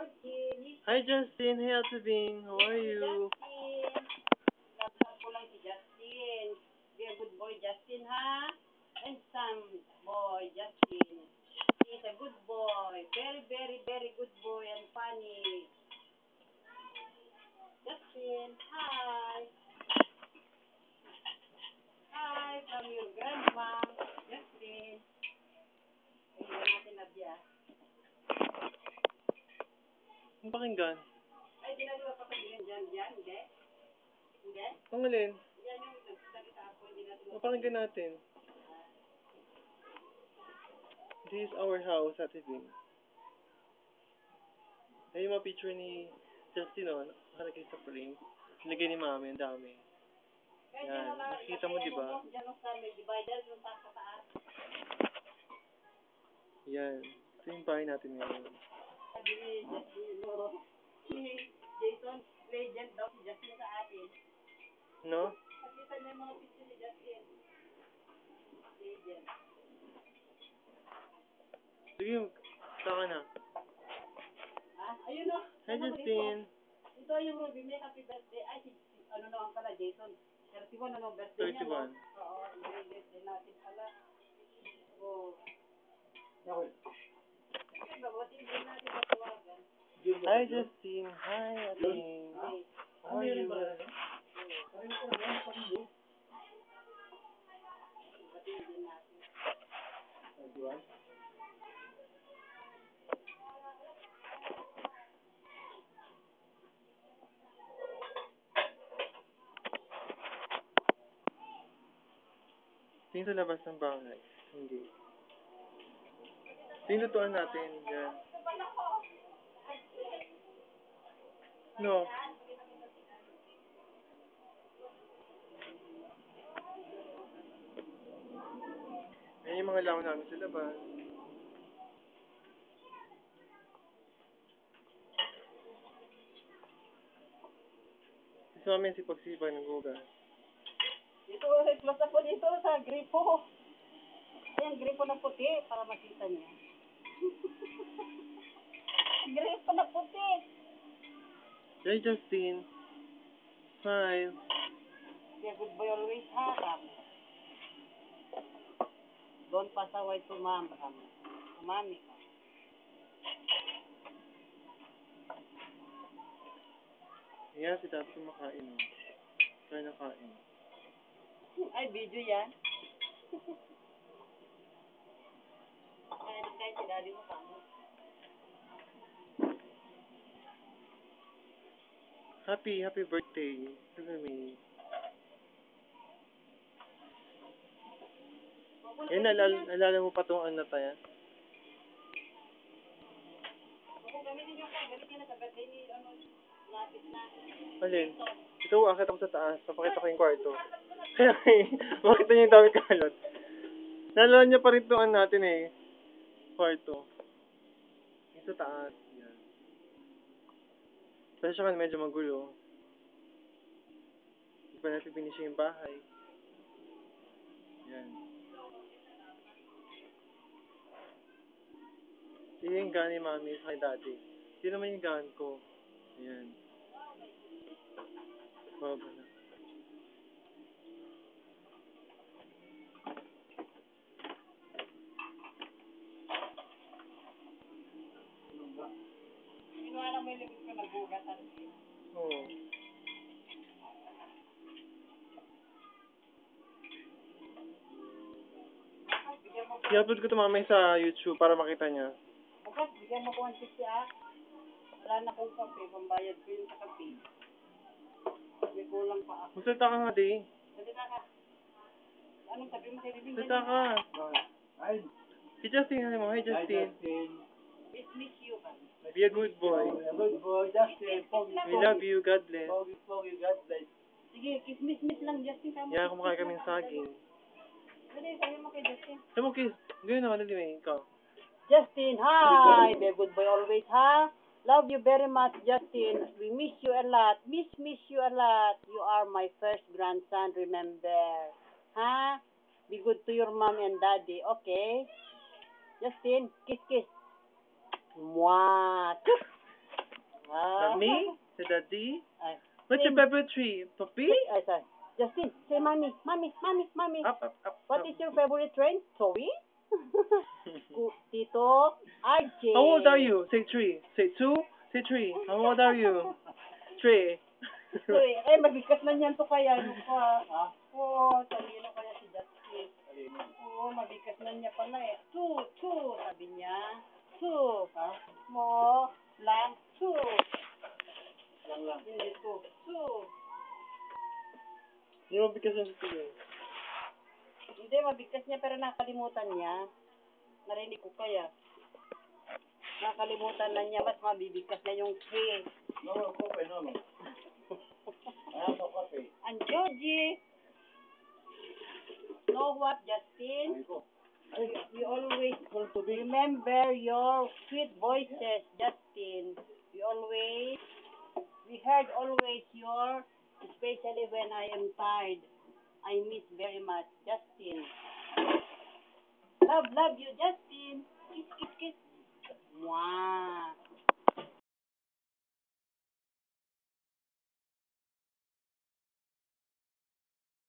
Hi Justin, hey Ate Bing, how are you? Love ko lang si Justin. Be a good boy, Justin, ha? And some boy, Justin. He's a good boy. Very, very, very good boy and funny. Justin, hi. Hi from your grandma. Justin. Ayun natin na biya. Ang pakinggan? Ay, di na di ba papagyan dyan? Hindi? Hindi? Ang alin? Yan yung nagsalita ako. Hindi natin Mapakinggan natin. This is our house, Ate Bing. Ay, yung mga picture ni Justin, oh, nakalagay sa frame. Nilagay ni Mami, ang dami. Yan, nakikita mo, di ba? Diyan sa may divider, yung taas. Yan. Ito yung bahay natin ngayon. Sabi ni Justin, si Jason, legend daw si Justin sa atin. No? Nakita niya yung mga picture ni Justin. Legend. Sige, saka na. Ayun o. Hi Justin. Ito yung Ruby, may happy birthday. Ay, ano naman pala, Jason. 31 ano, birthday niya. 31. Oo, i-birthday natin pala. Oo. Kasi babuti din natin matawagan. Hi Justin. Hi Ate Bing. How are you? Babuti din natin. Tingin sa labas ng bahay. Hindi. Tinutuan natin. Yan. No. Yan yung mga laon namin sa labas. Si Mami si Pagsipag ng gugas. Dito, close ako dito sa gripo. Ayan, gripo na puti para makita niya. Gripo na puti. Hi Justin. Smile. Be a good boy always, ha, Ram? Don't pass away to mom, Ram. To mommy. Yan, si Tati kumakain. Oh. Kaya nakain. Ay, video yan. Kahit si daddy mo kamo. Happy birthday. Look at me. Yan, alala mo pa itong ano tayo? Kung gamitin yung galit niya na sa birthday ni, lapit na. Alin? Ito, akit ako sa taas. Papakita ko yung kwarto. Kaya, makita niyo yung dami kalot. Nalala niya pa rin itong ano natin eh. Kwarto. Yung sa taas. Yan. Pero siya kan medyo magulo. Hindi pa natin finish yung bahay. Yan. Hindi yung gan ni Mami sa kay Daddy. Hindi naman yung gan ko. Ayan. Baba na. Kinuha na mo yung limit ko nagugatan. Oo. I-upload ko ito mamaya sa YouTube para makita niya. Bukas, bigyan mo ko 150 ah. Wala na akong kape, pambayad ko yung sa kape. May kulang pa ako. Magsalita ka nga, di. Salita ka. Anong sabi mo sa bibing? Salita ka. Hi. Si Justin, ano mo? Hi, Justin. Miss you ka. Be a good boy. Good boy, Justin. Pogi, We love you. God bless. pogi, God bless. Sige, kiss-miss lang, Justin. Tama. Yan, kumakain kami ng saging. Dali, sabi mo kay Justin. Sabi mo, kiss. Gawin ako, dali may ikaw. Justin, hi! Be a good boy always, ha? Love you very much, Justin. We miss you a lot. Miss you a lot. You are my first grandson, remember? Ha? Be good to your mom and daddy, okay? Justin, kiss. Mwah! mommy, say daddy. Ay, What's your Say- favorite tree? Puppy? Ay, sorry. Justin, say mommy, mommy, mommy, mommy. Up, up, up. What up. is your favorite train? Sorry? Tito, RJ. How old are you? Say 3. Say 2. Say 3. How old are you? 3. Uy, mabigas na niyan to kaya. Ano pa? Oo, talino kaya si Justin. Oo, mabigas na niya pala eh. 2, sabi niya. 2. Mo, lang, 2. Lang. Hindi 2. Hindi mo bigas yung sige. Hindi, mabigas niya pero nakalimutan niya. Narinig ko kaya. Nakalimutan na niya, mas mabibigas na yung 3. No, coffee, no. I have no coffee. And Georgie, know what, Justin? We always remember your sweet voices, Justin. We heard always your, especially when I am tired. I miss very much, Justin. Love you, Justin. Kiss. Mwah.